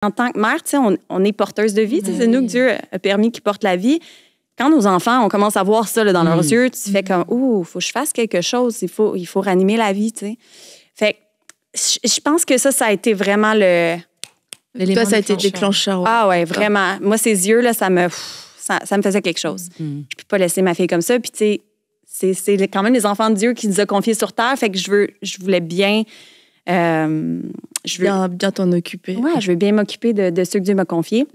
En tant que mère, tu sais, on est porteuse de vie. C'est nous que Dieu a permis qu'ils portent la vie. Quand nos enfants, on commence à voir ça là, dans leurs yeux, tu fais comme, il faut que je fasse quelque chose. Il faut ranimer la vie, tu sais. Fait que je pense que ça a été vraiment Toi, ça a été déclencheur. Ah ouais, vraiment. Moi, ces yeux, là, ça me faisait quelque chose. Je ne peux pas laisser ma fille comme ça. Puis, tu sais, c'est quand même les enfants de Dieu qui nous a confiés sur terre. Fait que je voulais bien... bien t'en occuper. Oui, je veux bien m'occuper de ceux que Dieu m'a confiés.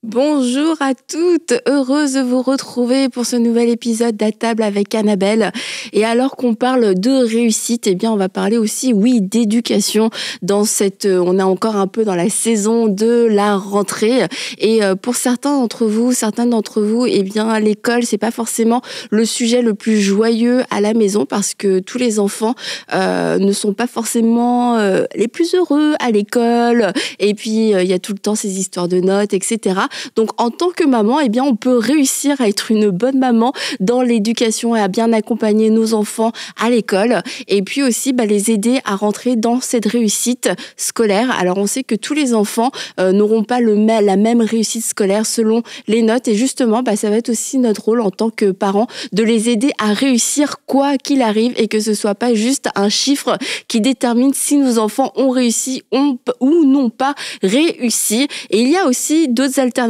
Bonjour à toutes, heureuse de vous retrouver pour ce nouvel épisode d'À table avec Annabelle. Et alors qu'on parle de réussite, eh bien on va parler aussi, d'éducation. On est encore un peu dans la saison de la rentrée. Et pour certaines d'entre vous, eh bien l'école, c'est pas forcément le sujet le plus joyeux à la maison parce que tous les enfants ne sont pas forcément les plus heureux à l'école. Et puis il y a tout le temps ces histoires de notes, etc. Donc, en tant que maman, eh bien, on peut réussir à être une bonne maman dans l'éducation et à bien accompagner nos enfants à l'école. Et puis aussi, les aider à rentrer dans cette réussite scolaire. Alors, on sait que tous les enfants n'auront pas la même réussite scolaire selon les notes. Et justement, ça va être aussi notre rôle en tant que parents de les aider à réussir quoi qu'il arrive et que ce soit pas juste un chiffre qui détermine si nos enfants ont réussi ou n'ont pas réussi. Et il y a aussi d'autres alternatives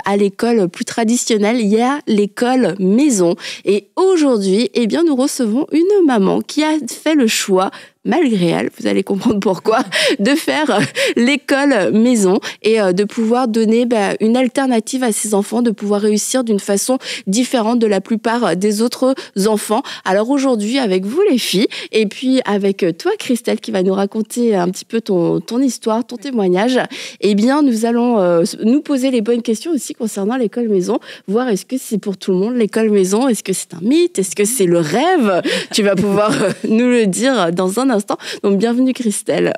à l'école plus traditionnelle, il y a l'école maison. Et aujourd'hui, eh bien, nous recevons une maman qui a fait le choix, malgré elle, vous allez comprendre pourquoi, de faire l'école maison et de pouvoir donner une alternative à ses enfants, de pouvoir réussir d'une façon différente de la plupart des autres enfants. Alors aujourd'hui, avec vous les filles, et puis avec toi Christelle qui va nous raconter un petit peu ton histoire, ton témoignage, eh bien nous allons nous poser les bonnes questions aussi concernant l'école maison, voir est-ce que c'est pour tout le monde l'école maison, est-ce que c'est un mythe, est-ce que c'est le rêve? Tu vas pouvoir nous le dire dans un instant. Donc, bienvenue Christelle.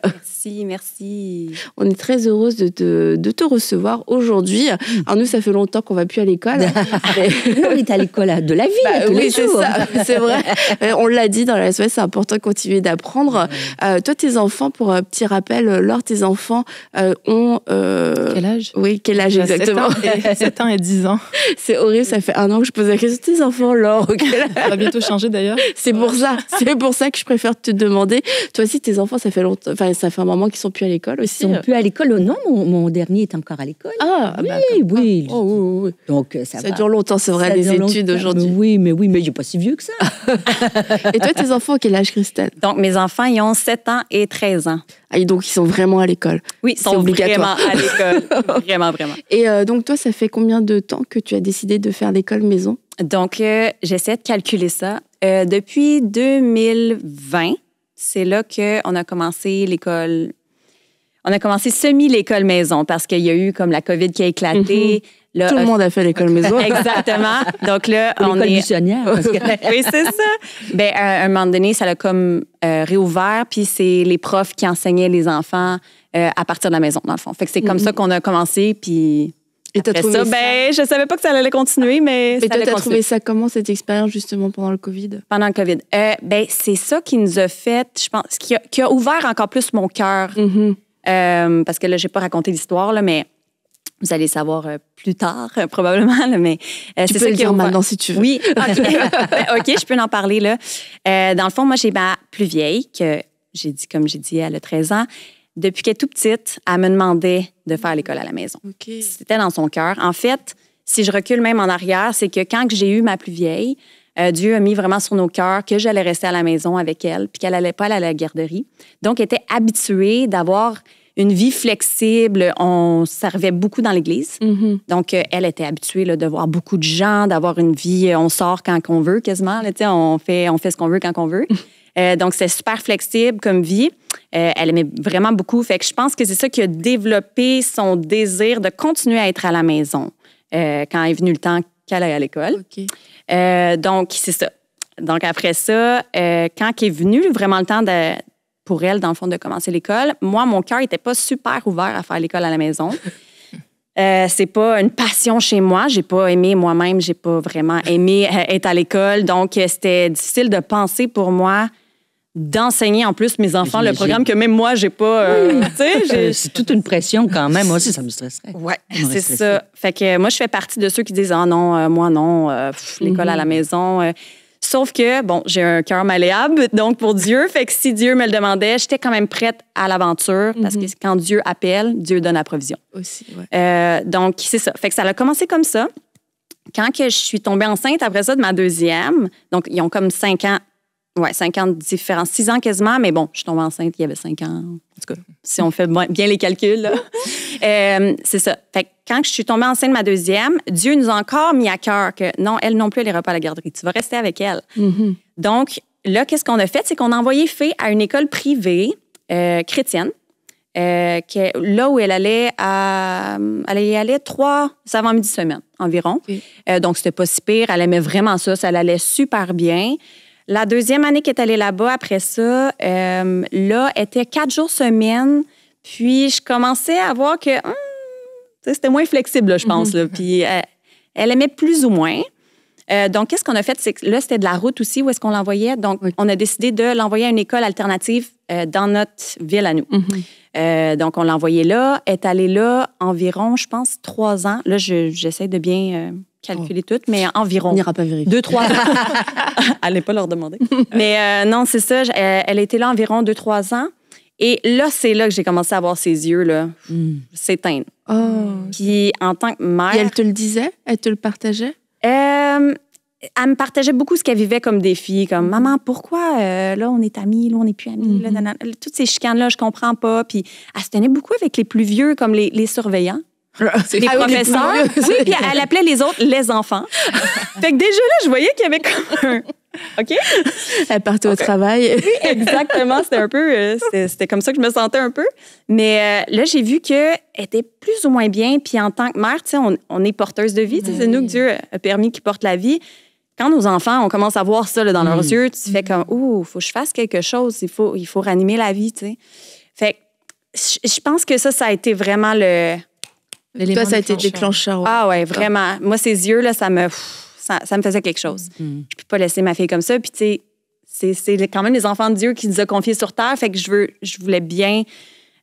Merci. On est très heureuse de te recevoir aujourd'hui. Alors nous, ça fait longtemps qu'on ne va plus à l'école. Nous, on est à l'école de la vie. Oui, c'est ça, c'est vrai. On l'a dit dans la semaine, c'est important de continuer d'apprendre. Toi, tes enfants, pour un petit rappel, Laure, tes enfants ont... Quel âge? Oui, quel âge exactement? 7 ans et 10 ans. C'est horrible, ça fait 1 an que je pose la question. Tes enfants, Laure, Ça va bientôt changer d'ailleurs. C'est pour ça que je préfère te demander. Toi aussi, tes enfants, ça fait longtemps, ça fait un moment qu'ils sont plus à l'école aussi. Ils sont plus à l'école. Non, mon dernier est encore à l'école. Oui. Oui. Donc ça va. Dure longtemps, c'est vrai, les études aujourd'hui. Oui, mais je suis pas si vieux que ça. Et toi, tes enfants, quel âge, Christelle? Donc, mes enfants, ils ont 7 ans et 13 ans. Et donc, ils sont vraiment à l'école. Oui, ils sont vraiment à l'école. Vraiment. Et donc, toi, ça fait combien de temps que tu as décidé de faire l'école maison? Donc, j'essaie de calculer ça. Depuis 2020, c'est là qu'on a commencé l'école. On a commencé semi-l'école maison parce qu'il y a eu comme la COVID qui a éclaté. Là, tout le monde a fait l'école maison. Exactement. Donc là, on est... missionnaire. Parce que... Oui, c'est ça. À un moment donné, ça l'a comme réouvert, puis c'est les profs qui enseignaient les enfants à partir de la maison, dans le fond. Fait que c'est comme ça qu'on a commencé, puis... Et t'as trouvé ça? Je savsavais pas que ça allait continuer, mais ça allait continuer. T'as trouvé ça comment, cette expérience, justement, pendant le COVID? Pendant le COVID. C'est ça qui nous a fait, je pense, qui a ouvert encore plus mon cœur. Parce que là, j'ai pas raconté l'histoire, là, mais vous allez savoir plus tard, probablement. Là, mais, tu peux le dire maintenant, si tu veux. Oui, OK, je peux en parler. Là. Dans le fond, moi, j'ai ma plus vieille, comme j'ai dit, elle a 13 ans. Depuis qu'elle est toute petite, elle me demandait de faire l'école à la maison. Okay. C'était dans son cœur. En fait, si je recule même en arrière, c'est que quand j'ai eu ma plus vieille, Dieu a mis vraiment sur nos cœurs que j'allais rester à la maison avec elle puis qu'elle n'allait pas aller à la garderie. Donc, elle était habituée d'avoir une vie flexible. On servait beaucoup dans l'église. Donc, elle était habituée là, de voir beaucoup de gens, d'avoir une vie, on sort quand on veut quasiment. Là, on fait ce qu'on veut quand on veut. Donc, c'est super flexible comme vie. Elle aimait vraiment beaucoup. Fait que je pense que c'est ça qui a développé son désir de continuer à être à la maison quand est venu le temps qu'elle aille à l'école. Okay. Donc, c'est ça. Donc, après ça, quand est venu vraiment le temps pour elle, dans le fond, de commencer l'école, moi, mon cœur n'était pas super ouvert à faire l'école à la maison. C'est pas une passion chez moi. J'ai pas aimé moi-même. J'ai pas vraiment aimé être à l'école. Donc, c'était difficile de penser pour moi d'enseigner en plus mes enfants le programme que même moi, j'ai pas... c'est toute une pression quand même. Moi aussi, ça me stresserait. Oui, c'est ça. Fait que moi, je fais partie de ceux qui disent « Ah non, moi non, l'école à la maison. Sauf que, bon, j'ai un cœur malléable, donc pour Dieu, fait que si Dieu me le demandait, j'étais quand même prête à l'aventure parce que quand Dieu appelle, Dieu donne la provision. Aussi, ouais. Donc, c'est ça. Fait que ça a commencé comme ça. Quand que je suis tombée enceinte, après ça, de ma deuxième, donc ils ont comme 5 ans. Oui, 5 ans de différence. 6 ans quasiment, mais bon, je suis tombée enceinte, il y avait 5 ans. En tout cas, si on fait bien les calculs, là. C'est ça. Fait que quand je suis tombée enceinte de ma deuxième, Dieu nous a encore mis à cœur que non, elle non plus, elle n'ira pas à la garderie. Tu vas rester avec elle. Donc, là, qu'est-ce qu'on a fait? C'est qu'on a envoyé Fée à une école privée chrétienne. Là où elle allait y aller 3 avant-midi semaine environ. Donc, c'était pas si pire. Elle aimait vraiment ça. Ça allait super bien. La deuxième année qu'elle est allée là-bas, après ça, là, était 4 jours semaine. Puis, je commençais à voir que c'était moins flexible, là, je pense. Là. Puis, elle aimait plus ou moins. Donc, qu'est-ce qu'on a fait? C'est que là, c'était de la route aussi où est-ce qu'on l'envoyait. Donc, on a décidé de l'envoyer à une école alternative dans notre ville à nous. Donc, on l'a envoyée là. Elle est allée là environ, je pense, 3 ans. Là, j'essaie de bien calculer tout, mais environ. On n'ira pas vérifier. 2-3 ans. Allez pas leur demander. Mais non, c'est ça. Elle était là environ 2-3 ans. Et là, c'est là que j'ai commencé à voir ses yeux là, s'éteindre. Puis, en tant que mère... Et elle te le disait? Elle te le partageait? Elle me partageait beaucoup ce qu'elle vivait comme défi, comme « Maman, pourquoi là, on est amis, là, on n'est plus amis? Là, toutes ces chicanes-là, je comprends pas. » Puis elle se tenait beaucoup avec les plus vieux, comme les surveillants. Les professeurs. Oui, puis elle appelait les autres les enfants. Fait que déjà là, je voyais qu'il y avait comme un... OK? Elle partait au travail. Oui, exactement. C'était un peu... c'était comme ça que je me sentais un peu. Mais là, j'ai vu qu'elle était plus ou moins bien. Puis en tant que mère, tu sais, on est porteuse de vie. C'est nous que Dieu a permis qu'ils portent la vie. Quand nos enfants, on commence à voir ça là, dans leurs yeux, tu fais comme « Ouh, il faut que je fasse quelque chose. Il faut ranimer la vie. » tu sais. Fait que je pense que ça a été vraiment le... Toi, ça a été déclencheur. Ouais. Ah ouais, vraiment. Moi, ces yeux, là, ça me faisait quelque chose. Je ne peux pas laisser ma fille comme ça. Puis, tu sais, c'est quand même les enfants de Dieu qui nous a confiés sur Terre. Fait que je voulais bien...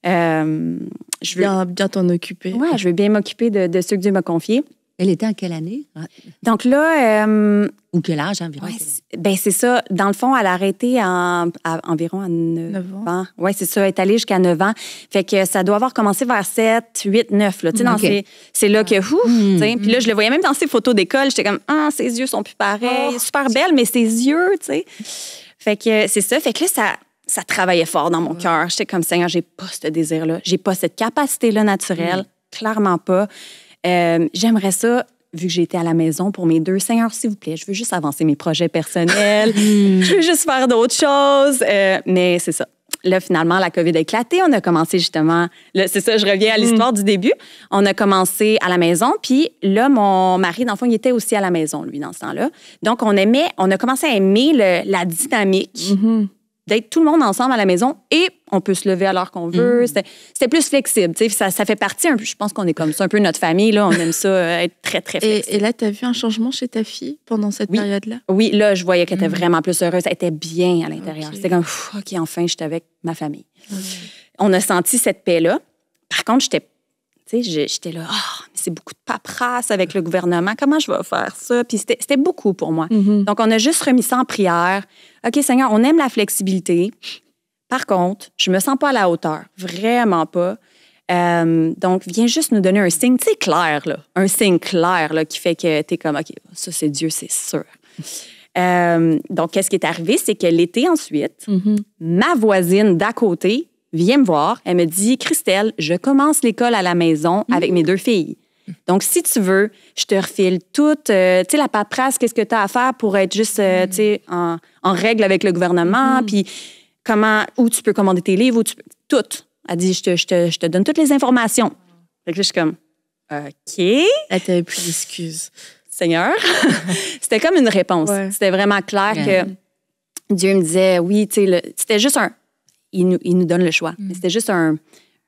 bien t'en occuper. Oui, je veux bien m'occuper de ceux que Dieu m'a confiés. Elle était en quelle année? Donc là... Ou quel âge environ? Ben c'est ça. Dans le fond, elle a arrêté environ à 9 ans. Oui, c'est ça. Elle est allée jusqu'à 9 ans. Fait que ça doit avoir commencé vers 7, 8, 9. Là. C'est là que... Puis là, je le voyais même dans ses photos d'école. J'étais comme, ses yeux sont plus pareils. Super belle, mais ses yeux, tu sais. Fait que c'est ça. Fait que là, ça travaillait fort dans mon cœur. J'étais comme, Seigneur, j'ai pas ce désir-là. J'ai pas cette capacité-là naturelle. Clairement pas. J'aimerais ça, vu que j'ai été à la maison pour mes 2, Seigneur, s'il vous plaît, je veux juste avancer mes projets personnels, je veux juste faire d'autres choses. Mais c'est ça. Là, finalement, la COVID a éclaté. On a commencé justement... Là, c'est ça, je reviens à l'histoire du début. On a commencé à la maison. Puis là, mon mari, dans le fond, il était aussi à la maison, lui, dans ce temps-là. Donc, on a commencé à aimer la dynamique d'être tout le monde ensemble à la maison et on peut se lever à l'heure qu'on veut. C'était plus flexible. Ça fait partie un peu, je pense qu'on est comme ça, un peu notre famille. Là, on aime ça, être très, très flexible. Et là, tu as vu un changement chez ta fille pendant cette période-là? Oui, là, je voyais qu'elle était vraiment plus heureuse. Elle était bien à l'intérieur. C'était comme, OK, enfin, j'étais avec ma famille. On a senti cette paix-là. Par contre, j'étais là, c'est beaucoup de paperasse avec le gouvernement. Comment je vais faire ça? Puis c'était beaucoup pour moi. Donc, on a juste remis ça en prière. OK, Seigneur, on aime la flexibilité. Par contre, je me sens pas à la hauteur. Vraiment pas. Donc, viens juste nous donner un signe, tu sais, clair, là. Un signe clair, là, qui fait que t'es comme, OK, ça, c'est Dieu, c'est sûr. Donc, qu'est-ce qui est arrivé? C'est que l'été ensuite, ma voisine d'à côté vient me voir. Elle me dit, Christelle, je commence l'école à la maison avec mes 2 filles. Donc, si tu veux, je te refile toute, tu sais, la paperasse, qu'est-ce que tu as à faire pour être juste, tu sais, en règle avec le gouvernement, puis où tu peux commander tes livres, tout. Elle dit, je te donne toutes les informations. Fait que là, je suis comme, OK. Elle t'avait plus d'excuses. Seigneur. C'était comme une réponse. Ouais. C'était vraiment clair que Dieu me disait, oui, tu sais, c'était juste il nous donne le choix. Mais c'était juste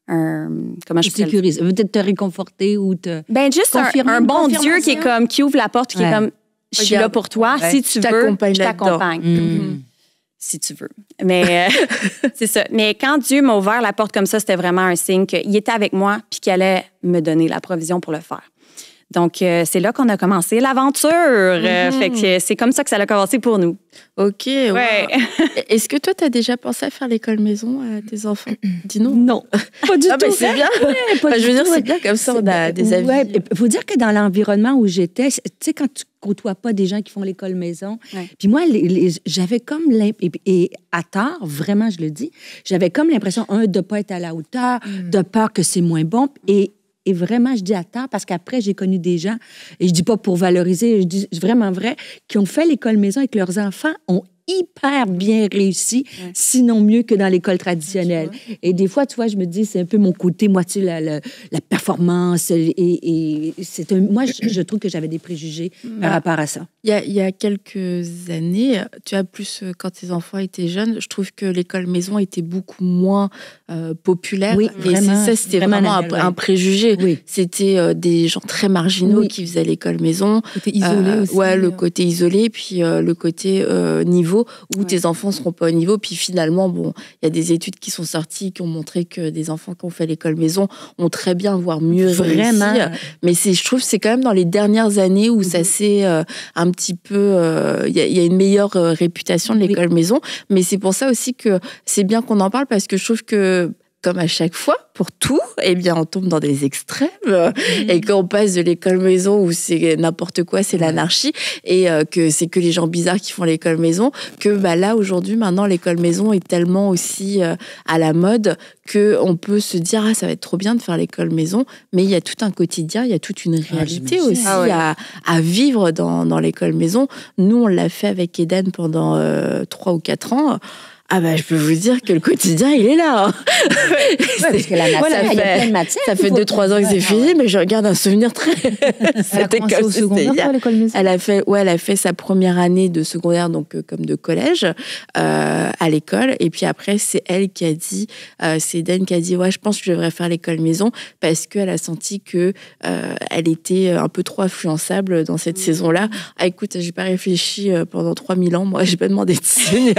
comment je peux le dire? Sécurise. Peut-être te réconforter ou te... Ben juste un bon Dieu qui est comme, qui ouvre la porte, qui est comme, je suis là pour toi. Si tu veux, je t'accompagne. Si tu veux. Mais c'est ça. Mais quand Dieu m'a ouvert la porte comme ça, c'était vraiment un signe qu'il était avec moi puis qu'il allait me donner la provision pour le faire. Donc, c'est là qu'on a commencé l'aventure. Fait que c'est comme ça que ça a commencé pour nous. OK. Ouais. Est-ce que toi, tu as déjà pensé à faire l'école maison à tes enfants? Dis-nous. Non, pas du tout. Ben, c'est bien. Je veux dire, c'est bien comme ça, on a des avis. Il faut dire que dans l'environnement où j'étais, tu sais, quand tu côtoies pas des gens qui font l'école maison, puis moi, j'avais comme et à tort, vraiment, je le dis, j'avais comme l'impression, de pas être à la hauteur, de peur que c'est moins bon, et vraiment, je dis à tort parce qu'après, j'ai connu des gens, et je dis pas pour valoriser, je dis vraiment vrai, qui ont fait l'école maison et que leurs enfants ont hyper bien réussi, sinon mieux que dans l'école traditionnelle. Et des fois, tu vois, je me dis, c'est un peu mon côté, moi, tu sais, la performance. Et c'est moi, je trouve que j'avais des préjugés par rapport à ça. Il y a quelques années, tu as plus, quand tes enfants étaient jeunes, je trouve que l'école maison était beaucoup moins populaire. Oui, et vraiment, c'était vraiment un préjugé. Oui. C'était des gens très marginaux qui faisaient l'école maison. Le côté isolé aussi. Ouais, le côté isolé, puis le côté niveau où tes enfants ne seront pas au niveau. Puis finalement, bon, il y a des études qui sont sorties qui ont montré que des enfants qui ont fait l'école maison ont très bien, voire mieux réussi. Mais je trouve que c'est quand même dans les dernières années où ça s'est un petit peu... Il y a une meilleure réputation de l'école maison. Mais c'est pour ça aussi que c'est bien qu'on en parle parce que je trouve que comme à chaque fois, pour tout, eh bien, on tombe dans des extrêmes. Et quand on passe de l'école maison où c'est n'importe quoi, c'est l'anarchie, et que c'est que les gens bizarres qui font l'école maison, que là, aujourd'hui, maintenant, l'école maison est tellement aussi à la mode qu'on peut se dire, ça va être trop bien de faire l'école maison, mais il y a tout un quotidien, il y a toute une réalité aussi à vivre dans l'école maison. Nous, on l'a fait avec Eden pendant 3 ou 4 ans. Je peux vous dire que le quotidien, il est là. Parce que la matière, il y a plein de matières. Ça fait 2-3 ans que c'est fini, mais je regarde un souvenir très... Elle a commencé au secondaire, l'école maison? Elle a fait sa première année de secondaire, donc comme de collège, à l'école. Et puis après, c'est elle qui a dit, c'est Eden qui a dit, je pense que je devrais faire l'école maison parce qu'elle a senti que elle était un peu trop influençable dans cette saison-là. Écoute, j'ai pas réfléchi pendant 3000 ans. Moi, j'ai pas demandé de signe.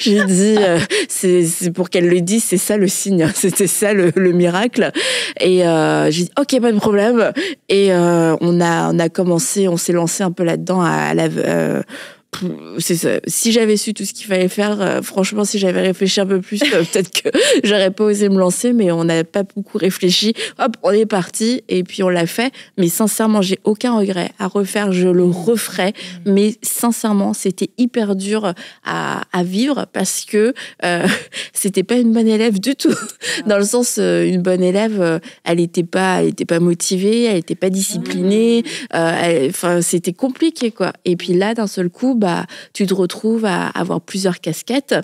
J'ai dit, c'est pour qu'elle le dise, c'est ça le signe, c'était ça le miracle. Et j'ai dit, ok, pas de problème. Et on a commencé, on s'est lancé un peu là-dedans c'est ça. Si j'avais su tout ce qu'il fallait faire, franchement, si j'avais réfléchi un peu plus, peut-être que j'aurais pas osé me lancer, mais on n'a pas beaucoup réfléchi. Hop, on est parti et puis on l'a fait. Mais sincèrement, j'ai aucun regret à refaire. Je le referai. Mais sincèrement, c'était hyper dur à vivre parce que c'était pas une bonne élève du tout. Dans le sens, une bonne élève, elle était pas motivée, elle était pas disciplinée. C'était compliqué, quoi. Et puis là, d'un seul coup, tu te retrouves à avoir plusieurs casquettes.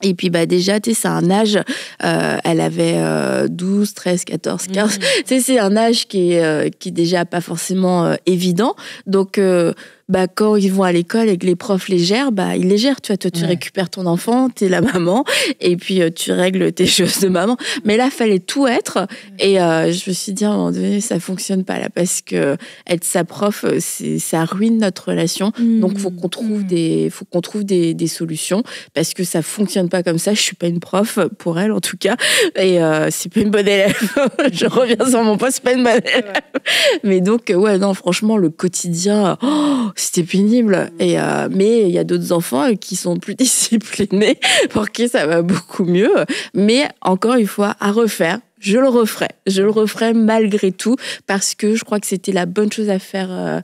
Et puis déjà, c'est un âge, elle avait 12, 13, 14, 15. C'est un âge qui est déjà pas forcément évident. Donc, quand ils vont à l'école et que les profs les gèrent, ils les gèrent. Toi, tu récupères ton enfant, t'es la maman, et puis tu règles tes choses de maman. Mais là, fallait tout être. Et je me suis dit, à un moment donné, ça fonctionne pas là, parce que être sa prof, ça ruine notre relation. Donc, faut qu'on trouve des solutions, parce que ça fonctionne pas comme ça. Je suis pas une prof, pour elle en tout cas, et c'est pas une bonne élève. Je reviens sur mon poste, c'est pas une bonne élève. Mais donc, franchement, le quotidien, c'était pénible. Et, mais il y a d'autres enfants qui sont plus disciplinés, pour qui ça va beaucoup mieux. Mais encore une fois, à refaire. Je le referai malgré tout, parce que je crois que c'était la bonne chose à faire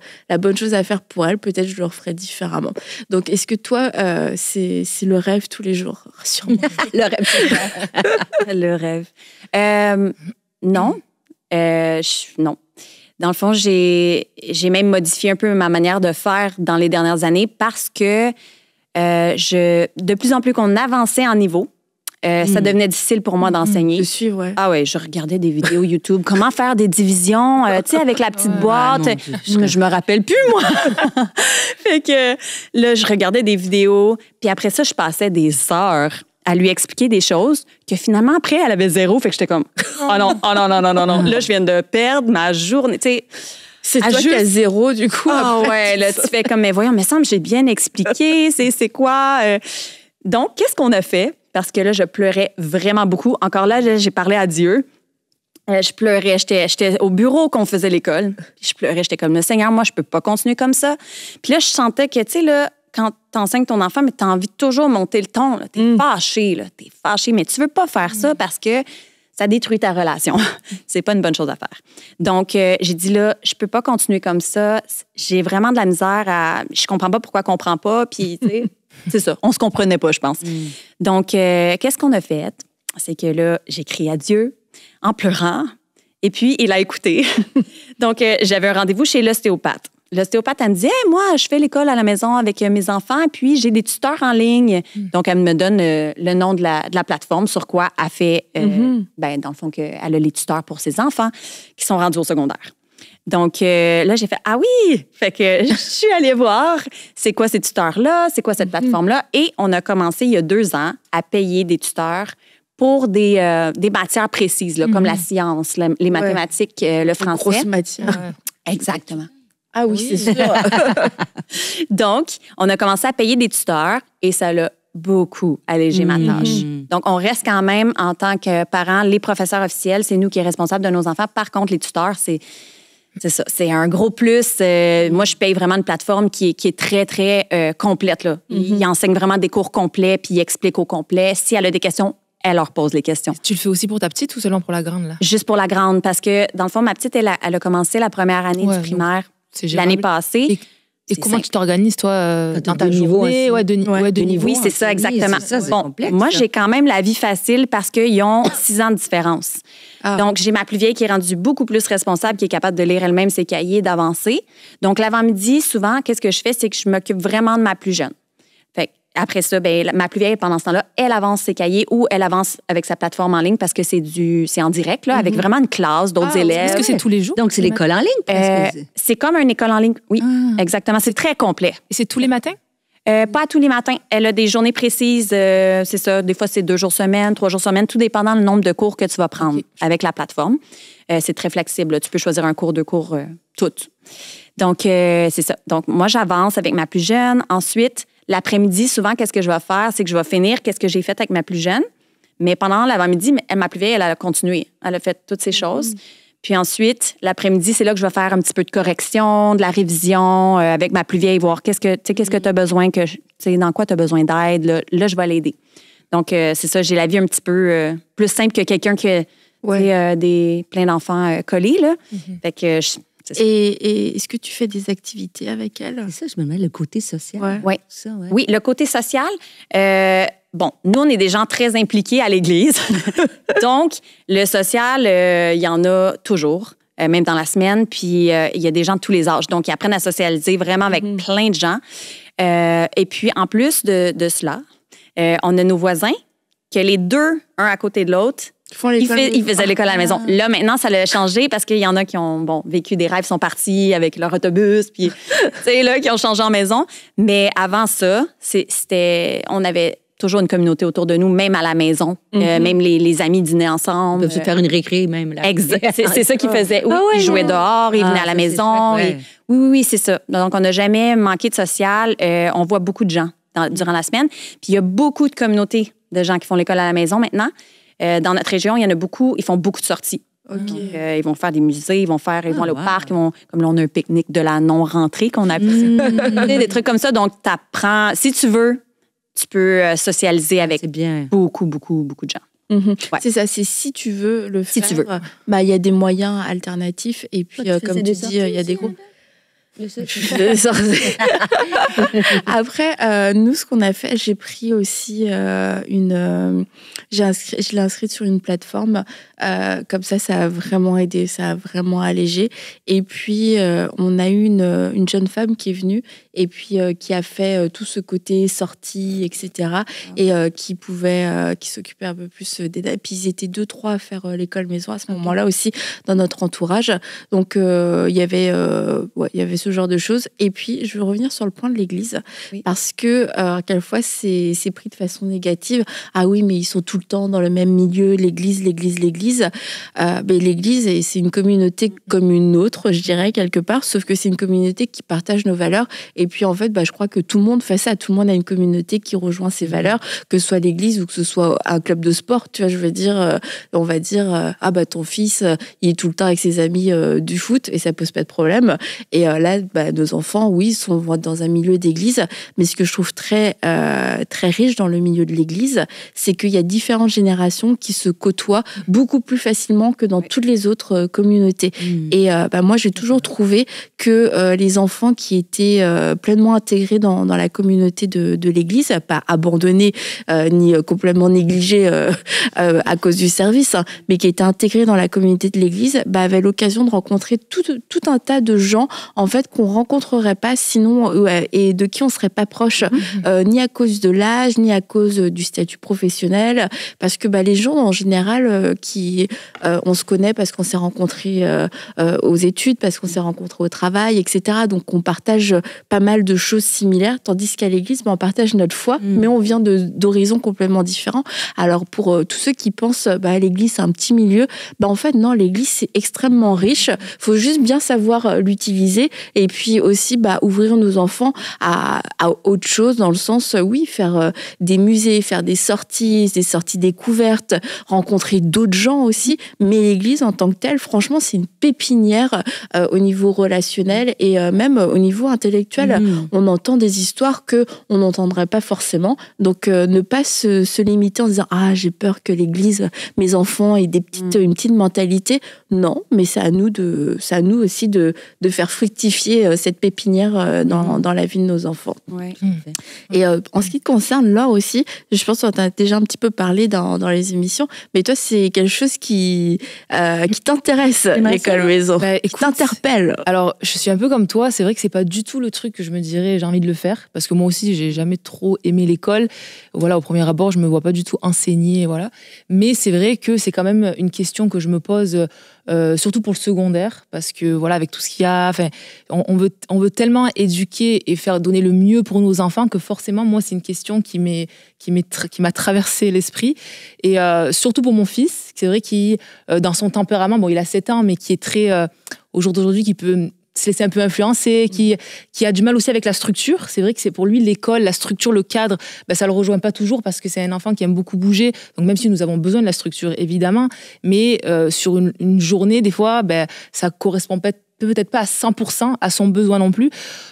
pour elle. Peut-être je le referai différemment. Donc, est-ce que toi, c'est le rêve tous les jours? Rassure-moi. Le rêve. Le rêve. Non. Non. Dans le fond, j'ai même modifié un peu ma manière de faire dans les dernières années, parce que de plus en plus qu'on avançait en niveau, ça devenait difficile pour moi d'enseigner. De suivre, ouais. Ah ouais, je regardais des vidéos YouTube. Comment faire des divisions, tu sais, avec la petite boîte. Je me rappelle plus, moi. Fait que là, je regardais des vidéos. Puis après ça, je passais des heures à lui expliquer des choses que finalement, après, elle avait 0. Fait que j'étais comme, oh non. Là, je viens de perdre ma journée. Tu sais, c'est toi qui as 0, du coup. Ouais, là, tu fais comme, mais voyons, mais ça, j'ai bien expliqué, c'est quoi? Donc, qu'est-ce qu'on a fait? Parce que là, je pleurais vraiment beaucoup. Encore là, j'ai parlé à Dieu. Je pleurais. J'étais au bureau qu'on faisait l'école. Puis je pleurais. J'étais comme, le Seigneur, moi, je peux pas continuer comme ça. Puis là, je sentais que, tu sais, là, quand tu enseignes ton enfant, mais tu as envie de toujours monter le ton. Tu es fâché, t'es fâché, mais tu veux pas faire ça parce que ça détruit ta relation. C'est pas une bonne chose à faire. Donc, j'ai dit là, je peux pas continuer comme ça. J'ai vraiment de la misère à... Je comprends pas pourquoi on comprend pas. Puis, tu sais, c'est ça. On se comprenait pas, je pense. Donc, qu'est-ce qu'on a fait? C'est que là, j'ai crié à Dieu en pleurant. Et puis, il a écouté. Donc, j'avais un rendez-vous chez l'ostéopathe. L'ostéopathe, elle me dit, hey, moi, je fais l'école à la maison avec mes enfants, puis j'ai des tuteurs en ligne. Donc, elle me donne le nom de la plateforme sur quoi elle fait, dans le fond, qu'elle a les tuteurs pour ses enfants qui sont rendus au secondaire. Donc, là, j'ai fait, ah oui! Fait que je suis allée voir c'est quoi ces tuteurs-là, c'est quoi cette plateforme-là. Et on a commencé, il y a 2 ans, à payer des tuteurs pour des matières précises, là, comme la science, les mathématiques, le français. Grosse matière. Exactement. Ah oui, c'est sûr. Donc, on a commencé à payer des tuteurs et ça l'a beaucoup allégé ma tâche. Donc, on reste quand même, en tant que parents, les professeurs officiels, c'est nous qui sommes responsables de nos enfants. Par contre, les tuteurs, c'est ça, c'est un gros plus. Moi, je paye vraiment une plateforme qui est très, très complète, là. Ils enseignent vraiment des cours complets puis ils expliquent au complet. Si elle a des questions, elle leur pose les questions. Tu le fais aussi pour ta petite ou seulement pour la grande, là? Juste pour la grande, parce que, dans le fond, ma petite, elle a commencé la première année du primaire l'année passée. Et comment tu t'organises, toi, dans ta journée? De niveau. Oui, c'est ça, exactement. C'est complexe, moi, j'ai quand même la vie facile parce qu'ils ont 6 ans de différence. Donc, j'ai ma plus vieille qui est rendue beaucoup plus responsable, qui est capable de lire elle-même ses cahiers, d'avancer. Donc, l'avant-midi, souvent, qu'est-ce que je fais? C'est que je m'occupe vraiment de ma plus jeune. Après ça, ma plus vieille, pendant ce temps-là, elle avance ses cahiers ou elle avance avec sa plateforme en ligne parce que c'est en direct, là, avec vraiment une classe, d'autres élèves. Est-ce que c'est tous les jours? Donc, c'est l'école en ligne? C'est comme une école en ligne, oui, exactement. C'est très complet. Et c'est tous les matins? Pas tous les matins. Elle a des journées précises, c'est ça. Des fois, c'est 2 jours semaine, 3 jours semaine, tout dépendant du nombre de cours que tu vas prendre avec la plateforme. C'est très flexible, là. Tu peux choisir un cours, 2 cours, toutes. Donc, c'est ça. Donc, moi, j'avance avec ma plus jeune. Ensuite, l'après-midi, souvent, qu'est-ce que je vais faire? C'est que je vais finir qu'est-ce que j'ai fait avec ma plus jeune. Mais pendant l'avant-midi, ma plus vieille, elle a continué. Elle a fait toutes ces choses. Puis ensuite, l'après-midi, c'est là que je vais faire un petit peu de correction, de la révision avec ma plus vieille, voir qu'est-ce que tu as besoin, dans quoi tu as besoin d'aide. Là, je vais l'aider. Donc, c'est ça, j'ai la vie un petit peu plus simple que quelqu'un qui a plein d'enfants collés. Là. Fait que Et est-ce que tu fais des activités avec elle? C'est ça, je me mets le côté social. Oui. Oui, le côté social. Nous, on est des gens très impliqués à l'Église. Donc, le social, il y en a toujours, même dans la semaine. Puis, il y a des gens de tous les âges. Donc, ils apprennent à socialiser vraiment avec plein de gens. Et puis, en plus de cela, on a nos voisins, que les deux, un à côté de l'autre, ils faisaient l'école à la maison. Là, maintenant, ça a changé parce qu'il y en a qui ont vécu des rêves, sont partis avec leur autobus, puis qui ont changé en maison. Mais avant ça, on avait toujours une communauté autour de nous, même à la maison. Même les amis dînaient ensemble. Ils peuvent se faire une récré même. Là. Exact. C'est ça qu'ils faisaient. Ils jouaient dehors, ils venaient à la maison. Oui, c'est ça. Donc, on n'a jamais manqué de social. On voit beaucoup de gens durant la semaine. Puis, il y a beaucoup de communautés de gens qui font l'école à la maison maintenant. Dans notre région, il y en a beaucoup. Ils font beaucoup de sorties. Ils vont faire des musées, ils vont aller au parc. Comme là, on a un pique-nique de la non-rentrée qu'on appelle ça. Des trucs comme ça. Donc, t'apprends. Si tu veux, tu peux socialiser avec beaucoup, beaucoup, beaucoup de gens. C'est ça, c'est si tu veux le faire. Si tu veux. Il y a des moyens alternatifs. Et puis, comme tu dis, il y a des groupes. Après, nous, ce qu'on a fait, j'ai pris aussi je l'ai inscrite sur une plateforme. Comme ça a vraiment aidé, ça a vraiment allégé. Et puis, on a eu une jeune femme qui est venue et puis qui a fait tout ce côté sortie, etc. Et qui s'occupait un peu plus des dates. Et puis ils étaient 2-3 à faire l'école maison à ce moment-là aussi dans notre entourage. Donc il y avait ce genre de choses. Et puis je veux revenir sur le point de l'église parce que quelquefois c'est pris de façon négative. Ah oui, mais ils sont tout le temps dans le même milieu, l'église. Mais l'église, c'est une communauté comme une autre, je dirais, quelque part, sauf que c'est une communauté qui partage nos valeurs. Et puis, en fait, je crois que tout le monde fait ça. Tout le monde a une communauté qui rejoint ses valeurs, que ce soit l'église ou que ce soit un club de sport. Tu vois, je veux dire, on va dire, ton fils, il est tout le temps avec ses amis du foot et ça pose pas de problème. Et là, nos enfants, oui, sont dans un milieu d'église. Mais ce que je trouve très, très riche dans le milieu de l'église, c'est qu'il y a différentes générations qui se côtoient beaucoup plus facilement que dans toutes les autres communautés. Et moi, j'ai toujours trouvé que les enfants qui étaient pleinement intégrés dans la communauté de l'église, pas abandonnés ni complètement négligés à cause du service, mais qui étaient intégrés dans la communauté de l'église, avaient l'occasion de rencontrer tout un tas de gens, en fait, qu'on rencontrerait pas sinon, et de qui on serait pas proche, ni à cause de l'âge, ni à cause du statut professionnel, parce que les gens, en général, on se connaît parce qu'on s'est rencontrés aux études, parce qu'on s'est rencontrés au travail, etc. Donc, on partage pas mal de choses similaires, tandis qu'à l'église, on partage notre foi, mais on vient d'horizons complètement différents. Alors, pour tous ceux qui pensent l'église, c'est un petit milieu, en fait, non, l'église, c'est extrêmement riche. Il faut juste bien savoir l'utiliser et puis aussi ouvrir nos enfants à autre chose, dans le sens, faire des musées, faire des sorties découvertes, rencontrer d'autres gens aussi, mais l'église en tant que telle, franchement, c'est une pépinière au niveau relationnel et même au niveau intellectuel. On entend des histoires qu'on n'entendrait pas forcément, donc ne pas se limiter en disant « Ah, j'ai peur que l'église, mes enfants aient une petite mentalité ». Non, mais c'est à nous aussi de faire fructifier cette pépinière dans la vie de nos enfants. Ouais. Et en ce qui te concerne, Laure aussi, je pense qu'on t'a déjà un petit peu parlé dans les émissions, mais toi, c'est quelque chose qui t'intéresse, l'école maison, qui t'interpelle. Alors, je suis un peu comme toi, c'est vrai que c'est pas du tout le truc que je me dirais j'ai envie de le faire, parce que moi aussi, j'ai jamais trop aimé l'école. Voilà, au premier abord, je me vois pas du tout enseigner, voilà. Mais c'est vrai que c'est quand même une question que je me pose, surtout pour le secondaire, parce que voilà, avec tout ce qu'il y a, on veut tellement éduquer et faire donner le mieux pour nos enfants que forcément, moi, c'est une question qui m'a traversé l'esprit. Et surtout pour mon fils, c'est vrai qu'il, dans son tempérament, il a 7 ans, mais qui est très, au jour d'aujourd'hui, qui peut se laisser un peu influencer, qui a du mal aussi avec la structure. C'est vrai que c'est pour lui l'école, la structure, le cadre, ça le rejoint pas toujours parce que c'est un enfant qui aime beaucoup bouger. Donc même si nous avons besoin de la structure, évidemment, mais sur une journée, des fois, ça correspond peut-être pas à 100% à son besoin non plus.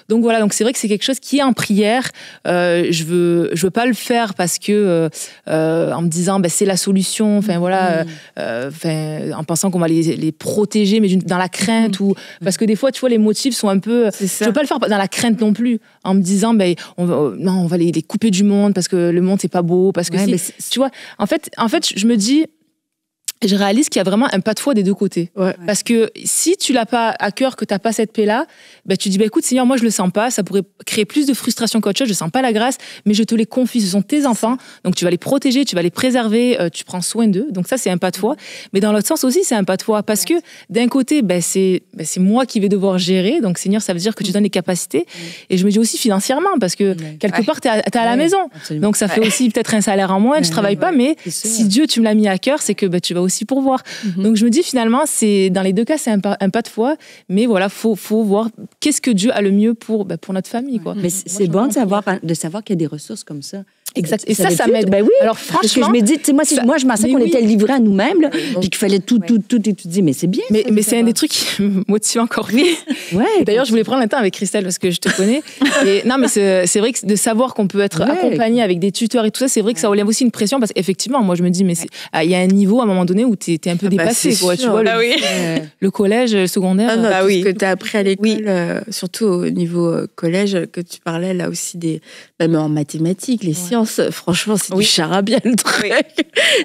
Donc voilà, donc c'est vrai que c'est quelque chose qui est en prière. Je veux pas le faire parce que en me disant c'est la solution. En pensant qu'on va les protéger, mais dans la crainte ou parce que des fois tu vois les motifs sont un peu. Je veux pas le faire dans la crainte non plus, en me disant on va les couper du monde parce que le monde c'est pas beau parce que tu vois. En fait je me dis. Je réalise qu'il y a vraiment un pas de foi des deux côtés. Ouais. Parce que si tu l'as pas à cœur, que tu n'as pas cette paix-là, tu dis, écoute, Seigneur, moi, je le sens pas. Ça pourrait créer plus de frustration qu'autre chose. Je sens pas la grâce, mais je te les confie. Ce sont tes enfants. Donc, tu vas les protéger, tu vas les préserver, tu prends soin d'eux. Donc, ça, c'est un pas de foi. Mais dans l'autre sens aussi, c'est un pas de foi. Parce que d'un côté, c'est moi qui vais devoir gérer. Donc, Seigneur, ça veut dire que tu donnes les capacités. Et je me dis aussi financièrement, parce que quelque part, tu es à la maison. Absolument. Donc, ça fait aussi peut-être un salaire en moins. Je travaille pas, mais si Dieu, tu me l'as mis à cœur, c'est que tu vas aussi pourvoir. Donc je me dis finalement, dans les deux cas, c'est un pas de foi, mais voilà, faut voir qu'est-ce que Dieu a le mieux pour notre famille, quoi. Mais c'est bon de savoir qu'il y a des ressources comme ça. Exact. Et ça m'aide. Oui. Alors franchement, parce que je me dis, moi je pensais qu'on était livrés à nous-mêmes, là, puis qu'il fallait tout étudier, mais c'est bien. Mais c'est un des trucs qui me motive encore plus. Ouais. D'ailleurs, je voulais prendre le temps avec Christelle parce que je te connais. Non, mais c'est vrai que de savoir qu'on peut être accompagné avec des tuteurs et tout ça, c'est vrai que ça relève aussi une pression parce qu'effectivement, moi je me dis, mais il y a un niveau à un moment donné où t'es un peu dépassé, quoi. Tu vois, le collège, le secondaire. Tout ce que t'as appris à l'école, surtout au niveau collège, que tu parlais là aussi même en mathématiques, les sciences. Franchement, c'est du charabia le truc.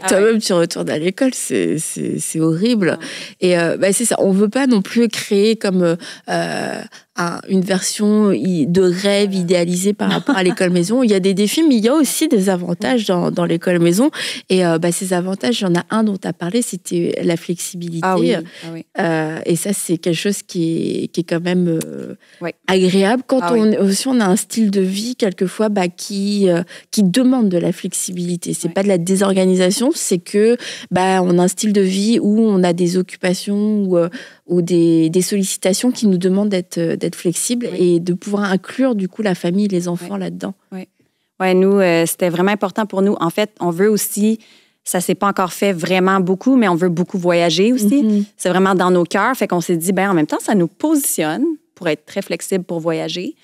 Toi-même, tu retournes à l'école, c'est horrible. Et c'est ça. On veut pas non plus créer comme une version de rêve idéalisée par rapport à l'école maison. Il y a des défis, mais il y a aussi des avantages dans l'école maison. Et ces avantages, il y en a un dont tu as parlé, c'était la flexibilité. Ah oui. Et ça, c'est quelque chose qui est quand même agréable. Quand on a un style de vie, quelquefois, qui demande de la flexibilité. C'est pas de la désorganisation, c'est que on a un style de vie où on a des occupations ou des sollicitations qui nous demandent d'être flexibles et de pouvoir inclure du coup la famille et les enfants là-dedans. Oui, nous, c'était vraiment important pour nous. En fait, on veut aussi, ça s'est pas encore fait vraiment beaucoup, mais on veut beaucoup voyager aussi. Mm-hmm. C'est vraiment dans nos cœurs. Fait qu'on s'est dit, en même temps, ça nous positionne pour être très flexible pour voyager.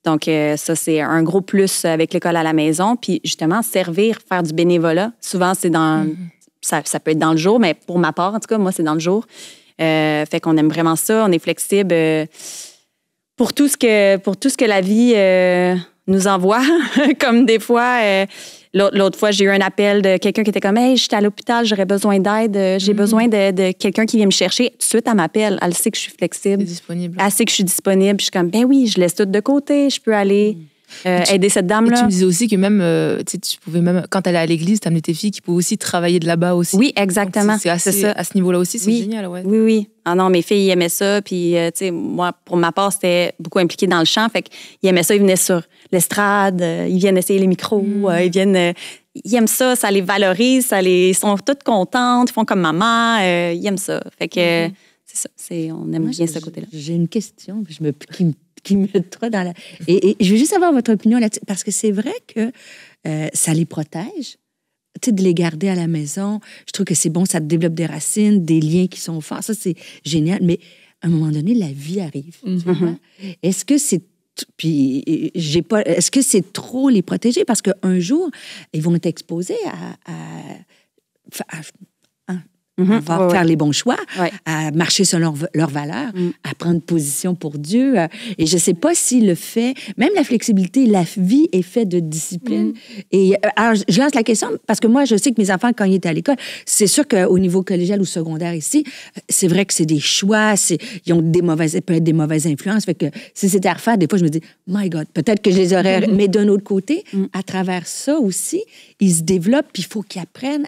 Donc, ça, c'est un gros plus avec l'école à la maison. Puis, justement, servir, faire du bénévolat. Souvent, c'est dans... Mm-hmm. Ça peut être dans le jour, mais pour ma part, en tout cas, moi, c'est dans le jour. Fait qu'on aime vraiment ça. On est flexible pour tout ce que la vie nous envoie. Comme des fois, l'autre fois, j'ai eu un appel de quelqu'un qui était comme « Hey, j'étais à l'hôpital, j'aurais besoin d'aide. J'ai besoin de quelqu'un qui vient me chercher. » Tout de suite, elle m'appelle. Elle sait que je suis flexible. Disponible. Elle sait que je suis disponible. Je suis comme « Ben oui, je laisse tout de côté. Je peux aller... aider cette dame-là. Et tu me disais aussi que même, tu pouvais même, quand elle allait à l'église, t'amenais tes filles qui pouvaient aussi travailler de là-bas aussi. Oui, exactement. Donc, c'est ça. À ce niveau-là aussi, c'est génial. Ouais. Oui. Ah non, mes filles, ils aimaient ça. Puis, moi, pour ma part, c'était beaucoup impliqué dans le chant. Fait qu'ils aimaient ça. Ils venaient sur l'estrade. Ils viennent essayer les micros. Ils aiment ça. Ça les valorise. Ils sont toutes contentes. Ils font comme maman. Ils aiment ça. Fait que c'est ça. On aime bien ce côté-là. J'ai une question qui me trop dans la... Et je veux juste avoir votre opinion là-dessus, parce que c'est vrai que ça les protège, de les garder à la maison. Je trouve que c'est bon, ça développe des racines, des liens qui sont forts. Ça, c'est génial. Mais à un moment donné, la vie arrive. Tu vois? Est-ce que c'est... Puis, est-ce que c'est trop les protéger? Parce qu'un jour, ils vont être exposés à faire les bons choix, à marcher selon leurs valeurs, à prendre position pour Dieu. Et je ne sais pas si le fait, même la flexibilité, la vie est faite de discipline. Et alors, je lance la question parce que moi, je sais que mes enfants, quand ils étaient à l'école, c'est sûr qu'au niveau collégial ou secondaire ici, c'est vrai que c'est des choix, ils ont peut être des mauvaises influences. Fait que si c'était à refaire, des fois, je me dis, my God, peut-être que je les aurais... Mais d'un autre côté, à travers ça aussi, ils se développent, puis il faut qu'ils apprennent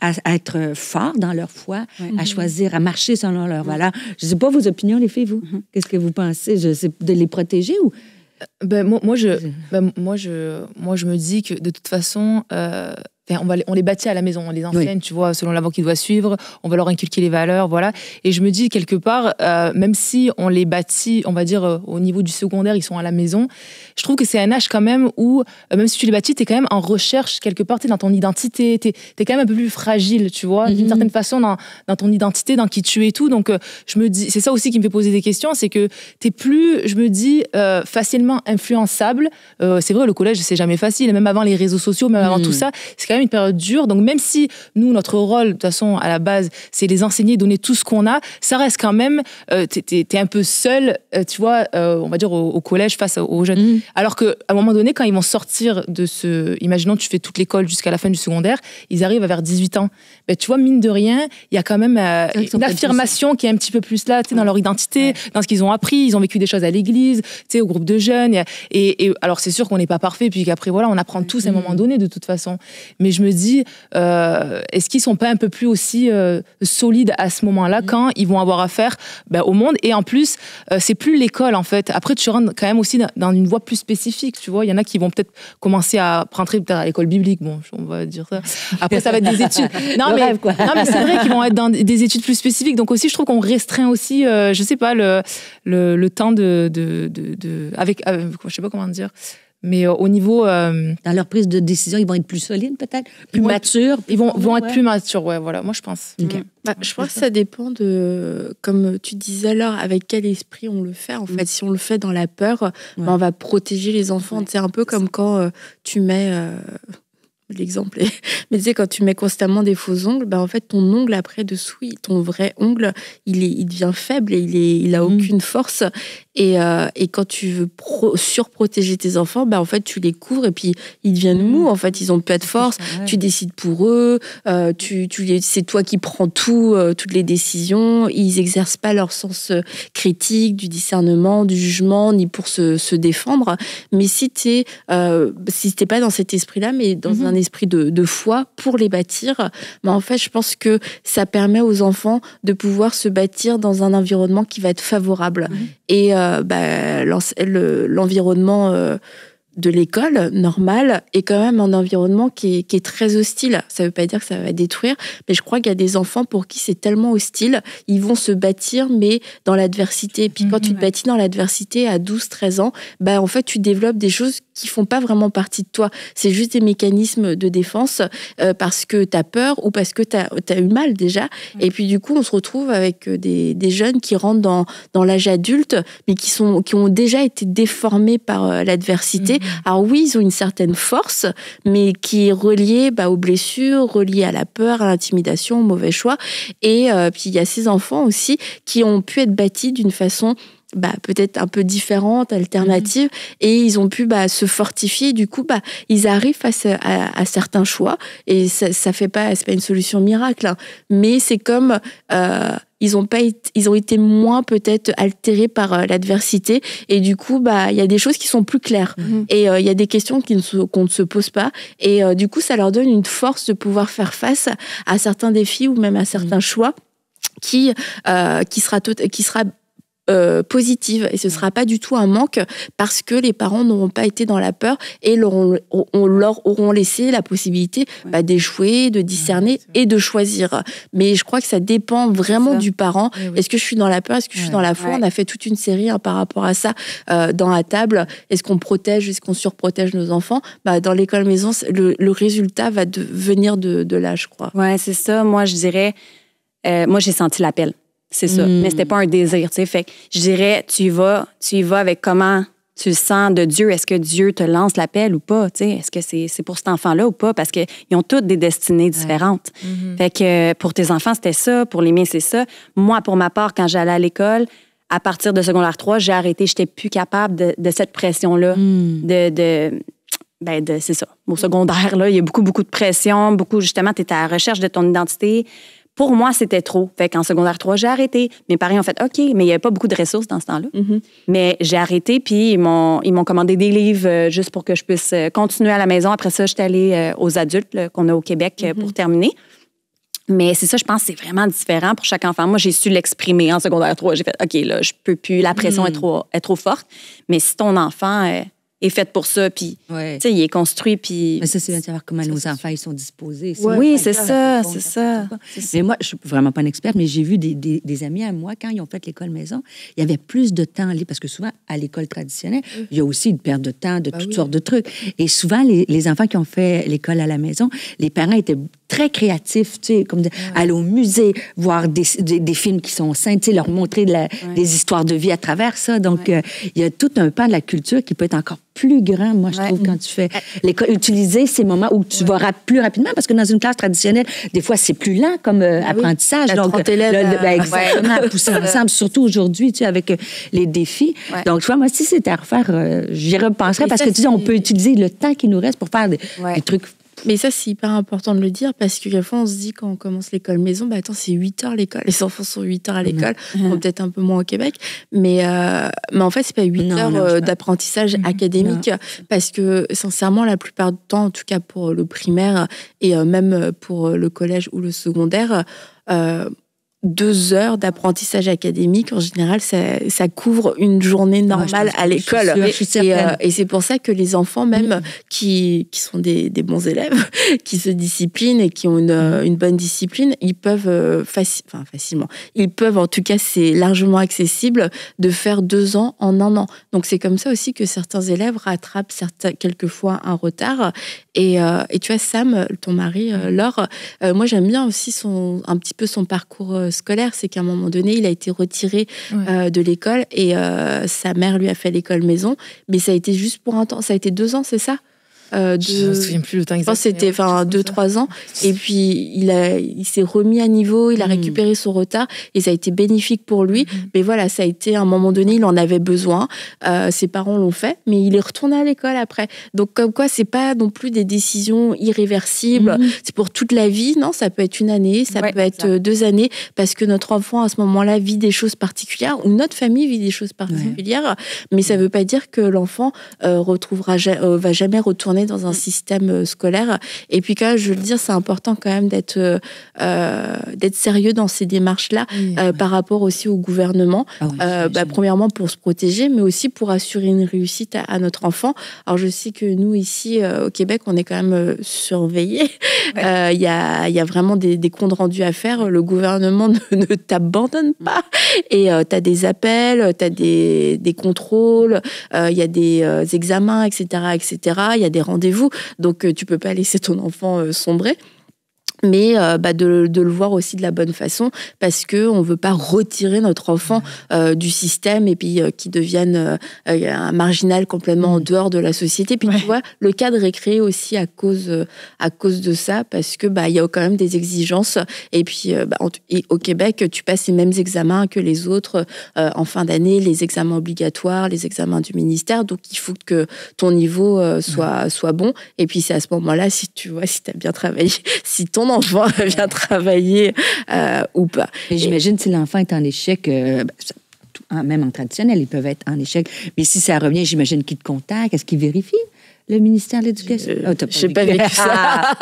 à être forts dans leur foi, à choisir, à marcher selon leurs valeurs. Je ne sais pas vos opinions, les filles, vous. Qu'est-ce que vous pensez? De les protéger ou... Moi, je me dis que de toute façon... on les bâtit à la maison, on les enseigne, tu vois, selon la voie qu'ils doivent suivre, on va leur inculquer les valeurs, voilà. Et je me dis, quelque part, même si on les bâtit, on va dire, au niveau du secondaire, ils sont à la maison, je trouve que c'est un âge quand même où, même si tu les bâtis, t'es quand même en recherche, quelque part, t'es dans ton identité, t'es quand même un peu plus fragile, tu vois, d'une certaine façon, dans ton identité, dans qui tu es et tout. Donc, je me dis, c'est ça aussi qui me fait poser des questions, c'est que t'es plus, je me dis, facilement influençable. C'est vrai, le collège, c'est jamais facile, même avant les réseaux sociaux, même avant tout ça, c'est quand même une période dure. Donc, même si nous, notre rôle, de toute façon, à la base, c'est les enseigner, donner tout ce qu'on a, ça reste quand même, t'es un peu seul, tu vois, on va dire, au collège face aux jeunes. Alors qu'à un moment donné, quand ils vont sortir de imaginons, tu fais toute l'école jusqu'à la fin du secondaire, ils arrivent vers 18 ans. Ben, tu vois, mine de rien, il y a quand même une affirmation qui est un petit peu plus là, tu sais, dans leur identité, dans ce qu'ils ont appris. Ils ont vécu des choses à l'église, tu sais, au groupe de jeunes. Et alors, c'est sûr qu'on n'est pas parfait, puis qu'après, voilà, on apprend tous à un moment donné, de toute façon. Mais je me dis, est-ce qu'ils sont pas un peu plus aussi solides à ce moment-là quand ils vont avoir affaire au monde? Et en plus, c'est plus l'école, en fait. Après, tu rentres quand même aussi dans une voie plus spécifique, tu vois. Il y en a qui vont peut-être commencer à rentrer peut-être à l'école biblique, bon, on va dire ça. Après, ça va être des études. Non, mais c'est vrai qu'ils vont être dans des études plus spécifiques. Donc aussi, je trouve qu'on restreint aussi, je sais pas, le temps avec, je sais pas comment dire. Mais au niveau... Dans leur prise de décision, ils vont être plus solides, peut-être? Plus matures? Ils vont être plus matures, ouais, voilà. Moi, je pense. Okay. Je pense que ça dépend de, comme tu disais alors, avec quel esprit on le fait. En fait, si on le fait dans la peur, on va protéger les enfants. C'est un peu comme quand tu mets... l'exemple est... Mais tu sais, quand tu mets constamment des faux ongles, en fait, ton ongle après dessous, ton vrai ongle, il devient faible et il a aucune force. Et quand tu veux surprotéger tes enfants, en fait, tu les couvres et puis ils deviennent mous. En fait, ils ont pas de force. Tu décides pour eux. C'est toi qui prends toutes les décisions. Ils exercent pas leur sens critique, du discernement, du jugement, ni pour se défendre. Mais si t'es pas dans cet esprit-là, mais dans un esprit de foi pour les bâtir, en fait, je pense que ça permet aux enfants de pouvoir se bâtir dans un environnement qui va être favorable. Et l'environnement de l'école normale est quand même un environnement qui est très hostile. Ça ne veut pas dire que ça va détruire, mais je crois qu'il y a des enfants pour qui c'est tellement hostile, ils vont se bâtir, mais dans l'adversité. Et puis quand tu te bâtis dans l'adversité à 12-13 ans, en fait, tu développes des choses qui font pas vraiment partie de toi. C'est juste des mécanismes de défense parce que tu as peur ou parce que tu as eu mal déjà. Et puis du coup, on se retrouve avec des jeunes qui rentrent dans l'âge adulte, mais qui ont déjà été déformés par l'adversité. Alors oui, ils ont une certaine force, mais qui est reliée aux blessures, reliée à la peur, à l'intimidation, au mauvais choix. Et puis il y a ces enfants aussi qui ont pu être bâtis d'une façon peut-être un peu différente, alternative, et ils ont pu se fortifier. Du coup, ils arrivent face à certains choix, et ça fait pas, c'est pas une solution miracle, mais c'est comme ils ont été moins peut-être altérés par l'adversité, et du coup, il y a des choses qui sont plus claires, et il y a des questions qu'on ne se pose pas, et du coup, ça leur donne une force de pouvoir faire face à certains défis ou même à certains choix qui sera positive, et ce sera pas du tout un manque parce que les parents n'auront pas été dans la peur et leur auront laissé la possibilité d'échouer, de discerner et de choisir. Mais je crois que ça dépend vraiment du parent. Est-ce que je suis dans la peur? Est-ce que je suis dans la foi? On a fait toute une série par rapport à ça dans la table. Est-ce qu'on protège? Est-ce qu'on surprotège nos enfants? Dans l'école maison, le résultat va venir de là, je crois. Ouais, c'est ça. Moi, je dirais, moi, j'ai senti l'appel. C'est ça. Mais c'était pas un désir, tu sais. Fait que je dirais, tu y vas avec comment tu le sens de Dieu. Est-ce que Dieu te lance l'appel ou pas, tu sais? Est-ce que c'est pour cet enfant-là ou pas? Parce qu'ils ont toutes des destinées différentes. Fait que pour tes enfants, c'était ça. Pour les miens, c'est ça. Moi, pour ma part, quand j'allais à l'école, à partir de secondaire 3, j'ai arrêté. J'étais plus capable de cette pression-là. C'est ça. Au secondaire, là, il y a beaucoup, beaucoup de pression. Justement, tu étais à la recherche de ton identité. Pour moi, c'était trop. Fait qu'en secondaire 3, j'ai arrêté. Mes parents ont fait OK, mais il n'y avait pas beaucoup de ressources dans ce temps-là. Mais j'ai arrêté, puis ils m'ont commandé des livres juste pour que je puisse continuer à la maison. Après ça, j'étais allée aux adultes qu'on a au Québec pour terminer. Mais c'est ça, je pense que c'est vraiment différent pour chaque enfant. Moi, j'ai su l'exprimer en secondaire 3. J'ai fait OK, là, je peux plus. La pression est trop forte. Mais si ton enfant est fait pour ça, puis tu sais, il est construit, puis... Mais ça, c'est bien de savoir comment nos enfants ils sont disposés. Oui, c'est ça. Mais moi, je suis vraiment pas une experte, mais j'ai vu des amis à moi, quand ils ont fait l'école maison, il y avait plus de temps à lire, parce que souvent, à l'école traditionnelle, il y a aussi une perte de temps, de toutes sortes de trucs. Et souvent, les enfants qui ont fait l'école à la maison, les parents étaient très créatifs, tu sais, comme aller au musée, voir des films qui sont sains, tu sais, leur montrer des histoires de vie à travers ça. Donc, il y a tout un pan de la culture qui peut être encore plus grand, moi, je trouve, quand tu fais l'école. Utiliser ces moments où tu vas plus rapidement, parce que dans une classe traditionnelle, des fois, c'est plus lent comme apprentissage. Donc, 30 élèves. Exactement, pousser ensemble, surtout aujourd'hui, tu sais, avec les défis. Donc, tu vois, moi, si c'était à refaire, j'y repenserais, parce que, tu sais, on peut utiliser le temps qui nous reste pour faire des trucs. Mais ça, c'est hyper important de le dire, parce que fois, on se dit, quand on commence l'école maison, attends, c'est 8 heures l'école. Les enfants sont 8 heures à l'école. Peut-être un peu moins au Québec. Mais en fait, c'est pas 8 heures d'apprentissage académique. Parce que, sincèrement, la plupart du temps, en tout cas pour le primaire et même pour le collège ou le secondaire, 2 heures d'apprentissage académique, en général, ça couvre une journée normale à l'école. Et c'est pour ça que les enfants, même qui sont des bons élèves, qui se disciplinent et qui ont une bonne discipline, ils peuvent facilement. Ils peuvent, en tout cas, c'est largement accessible de faire 2 ans en 1 an. Donc, c'est comme ça aussi que certains élèves rattrapent quelquefois un retard. Et tu vois, Sam, ton mari, Laure, moi, j'aime bien aussi un petit peu son parcours scolaire. C'est qu'à un moment donné, il a été retiré de l'école et sa mère lui a fait l'école maison. Mais ça a été juste pour un temps. Ça a été 2 ans, c'est ça? Je me souviens plus le temps exact. Je pense que c'était 2-3 ans. Et puis, il s'est remis à niveau, il a récupéré son retard et ça a été bénéfique pour lui. Mais voilà, ça a été, à un moment donné, il en avait besoin. Ses parents l'ont fait, mais il est retourné à l'école après. Donc, comme quoi, c'est pas non plus des décisions irréversibles. C'est pour toute la vie. Non, ça peut être une année, ça peut être 2 années, parce que notre enfant, à ce moment-là, vit des choses particulières ou notre famille vit des choses particulières. Mais ça veut pas dire que l'enfant va jamais retourner dans un système scolaire. Et puis, quand même, je veux le dire, c'est important quand même d'être sérieux dans ces démarches-là, par rapport aussi au gouvernement. Premièrement, pour se protéger, mais aussi pour assurer une réussite à notre enfant. Alors, je sais que nous, ici, au Québec, on est quand même surveillés. Il y a vraiment des comptes rendus à faire. Le gouvernement ne t'abandonne pas. Et tu as des appels, tu as des contrôles, il y a des examens, etc., etc. Il y a des rendez-vous. Donc, tu peux pas laisser ton enfant sombrer. Mais de le voir aussi de la bonne façon, parce qu'on ne veut pas retirer notre enfant du système et puis qu'il devienne un marginal complètement en dehors de la société. Puis tu vois, le cadre est créé aussi à cause de ça, parce que il y a quand même des exigences. Et puis au Québec, tu passes les mêmes examens que les autres en fin d'année, les examens obligatoires, les examens du ministère. Donc il faut que ton niveau soit bon. Et puis c'est à ce moment-là, si tu as bien travaillé, si ton enfant vient travailler ou pas. Mais j'imagine si l'enfant est en échec, même en traditionnel, ils peuvent être en échec. Mais si ça revient, j'imagine qu'ils te contactent. Est-ce qu'ils vérifient, le ministère de l'Éducation? Je n'ai pas vécu ça.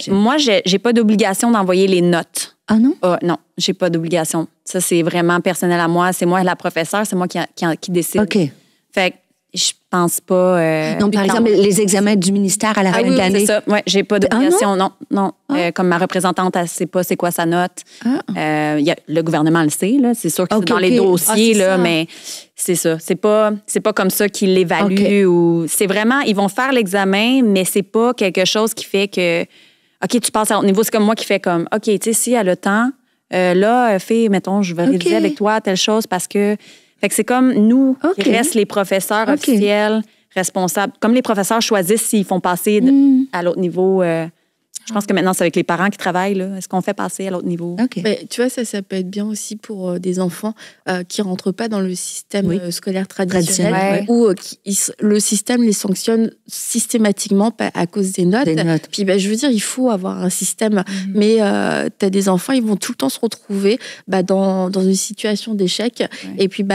Moi, j'ai pas d'obligation d'envoyer les notes. Ah non? Non, j'ai pas d'obligation. Ça, c'est vraiment personnel à moi. C'est moi la professeure, c'est moi qui décide. OK. Fait que je pense pas... Donc, par exemple, les examens du ministère à la fin de l'année. C'est ça. Ouais, j'ai pas d'obligation. Non. Comme ma représentante, elle sait pas c'est quoi sa note. Le gouvernement le sait, là. C'est sûr que c'est dans les dossiers, là, mais c'est ça. C'est pas comme ça qu'ils l'évaluent. Ou c'est vraiment, ils vont faire l'examen, mais c'est pas quelque chose qui fait que, OK, tu passes à l'autre niveau. C'est comme moi qui fais comme, OK, tu sais, si elle a le temps, là, mettons, je vais réviser avec toi telle chose parce que... Fait que c'est comme nous qui restent les professeurs officiels, responsables. Comme les professeurs choisissent s'ils font passer à l'autre niveau. Je pense que maintenant, c'est avec les parents qui travaillent. Là. Est-ce qu'on fait passer à l'autre niveau? Mais, tu vois, ça peut être bien aussi pour des enfants qui ne rentrent pas dans le système scolaire traditionnel où le système les sanctionne systématiquement à cause des notes. Puis, je veux dire, il faut avoir un système. Mais tu as des enfants, ils vont tout le temps se retrouver dans une situation d'échec. Et puis,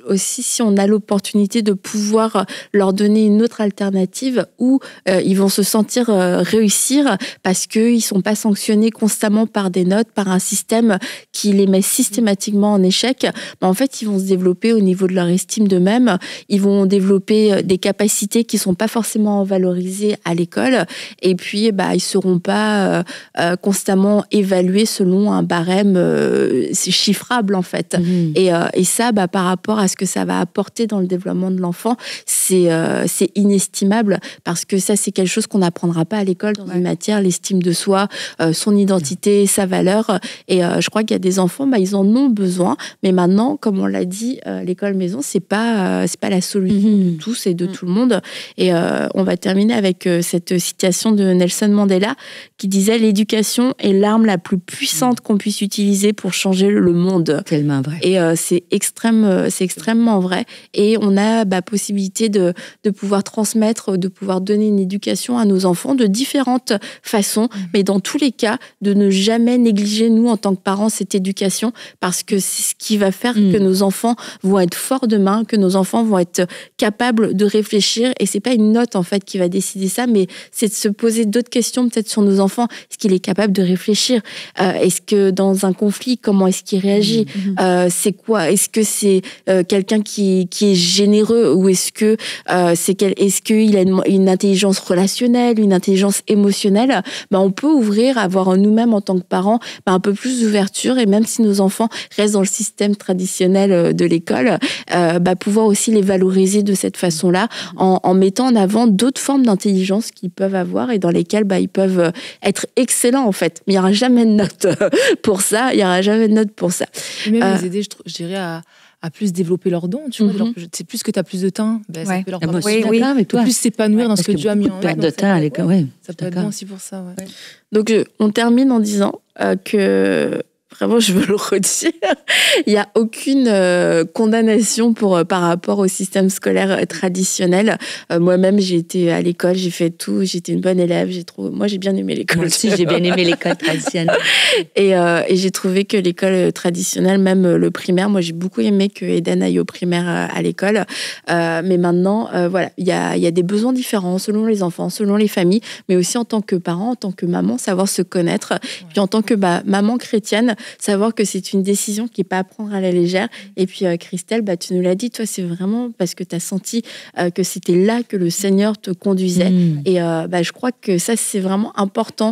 aussi, si on a l'opportunité de pouvoir leur donner une autre alternative où ils vont se sentir réussir parce qu'ils ne sont pas sanctionnés constamment par des notes, par un système qui les met systématiquement en échec, en fait, ils vont se développer au niveau de leur estime d'eux-mêmes. Ils vont développer des capacités qui ne sont pas forcément valorisées à l'école. Et puis, ils ne seront pas constamment évalués selon un barème chiffrable, en fait. Et ça, par rapport à ce que ça va apporter dans le développement de l'enfant, c'est inestimable, parce que ça, c'est quelque chose qu'on n'apprendra pas à l'école dans une matière, l'estime de soi, son identité, sa valeur. Et je crois qu'il y a des enfants, ils en ont besoin. Mais maintenant, comme on l'a dit, l'école maison, c'est pas la solution de tous et de tout le monde. Et on va terminer avec cette citation de Nelson Mandela qui disait « L'éducation est l'arme la plus puissante qu'on puisse utiliser pour changer le monde. » Tellement vrai. Et c'est extrêmement vrai. Et on a possibilité de pouvoir transmettre, de pouvoir donner une éducation à nos enfants de différentes façons, mais dans tous les cas, de ne jamais négliger, nous, en tant que parents, cette éducation, parce que c'est ce qui va faire que nos enfants vont être forts demain, que nos enfants vont être capables de réfléchir. Et c'est pas une note, en fait, qui va décider ça, mais c'est de se poser d'autres questions, peut-être, sur nos enfants. Est-ce qu'il est capable de réfléchir? Est-ce que dans un conflit, comment est-ce qu'il réagit? C'est quoi? Est-ce que c'est quelqu'un qui est généreux, ou est-ce que est-ce qu'il a une intelligence relationnelle, une intelligence émotionnelle? On peut ouvrir, avoir nous-mêmes en tant que parents un peu plus d'ouverture, et même si nos enfants restent dans le système traditionnel de l'école, pouvoir aussi les valoriser de cette façon-là, en mettant en avant d'autres formes d'intelligence qu'ils peuvent avoir et dans lesquelles ils peuvent être excellents, en fait. Mais il n'y aura jamais de note pour ça. Et même les aider, je dirais, plus développer leurs dons, tu vois. C'est plus que tu as plus de temps, ça peut leur permettre de plus s'épanouir dans ce que Dieu a mis en eux. Perte de temps à l'école, ça peut être bon aussi pour ça, ouais. Donc, on termine en disant que... Vraiment, je veux le redire. Il n'y a aucune condamnation par rapport au système scolaire traditionnel. Moi-même, j'ai été à l'école, j'ai fait tout, j'étais une bonne élève. Moi, j'ai bien aimé l'école. Moi aussi, j'ai bien aimé l'école traditionnelle. Et j'ai trouvé que l'école traditionnelle, même le primaire, moi, j'ai beaucoup aimé que Eden aille au primaire à l'école. Mais maintenant, voilà, il y a des besoins différents selon les enfants, selon les familles, mais aussi en tant que parent, en tant que maman, savoir se connaître. Puis en tant que maman chrétienne, savoir que c'est une décision qui n'est pas à prendre à la légère. Et puis, Christelle, tu nous l'as dit, toi, c'est vraiment parce que tu as senti que c'était là que le Seigneur te conduisait. Et je crois que ça, c'est vraiment important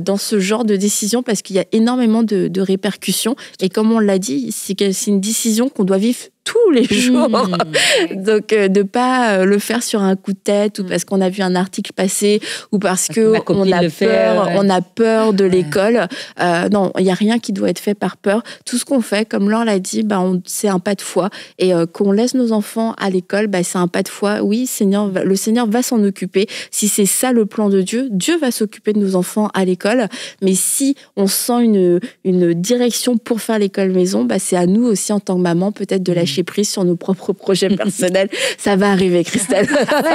dans ce genre de décision parce qu'il y a énormément de répercussions. Et comme on l'a dit, c'est une décision qu'on doit vivre tous les jours. Donc, de pas le faire sur un coup de tête ou parce qu'on a vu un article passer ou parce qu'on a peur de l'école. Non, il n'y a rien qui doit être fait par peur. Tout ce qu'on fait, comme Laure l'a dit, c'est un pas de foi. Et qu'on laisse nos enfants à l'école, c'est un pas de foi. Oui, le Seigneur va s'en occuper. Si c'est ça le plan de Dieu, Dieu va s'occuper de nos enfants à l'école. Mais si on sent une direction pour faire l'école maison, c'est à nous aussi, en tant que maman, peut-être de lâcher prise sur nos propres projets personnels. Ça va arriver, Christelle.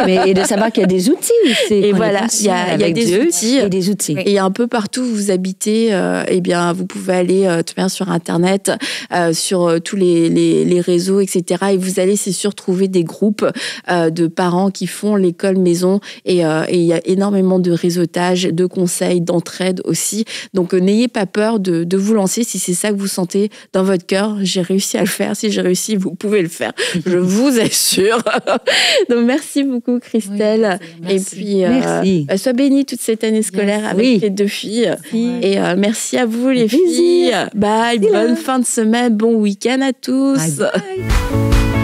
Et de savoir qu'il y a des outils aussi. Et voilà, il y a des outils. Et des outils. Et un peu partout où vous habitez, vous pouvez aller sur Internet, sur tous les réseaux, etc. Et vous allez, c'est sûr, trouver des groupes de parents qui font l'école maison. Et il y a énormément de réseautage, de conseils, d'entraide aussi. Donc, n'ayez pas peur de vous lancer si c'est ça que vous sentez dans votre cœur. J'ai réussi à le faire. Si j'ai réussi, vous pouvez le faire. Je vous assure. Donc, merci beaucoup, Christelle. Oui, et puis, sois bénie toute cette année scolaire avec les deux filles. Et merci à vous, les filles. Bye. Bonne fin de semaine. Bon week-end à tous. Bye bye.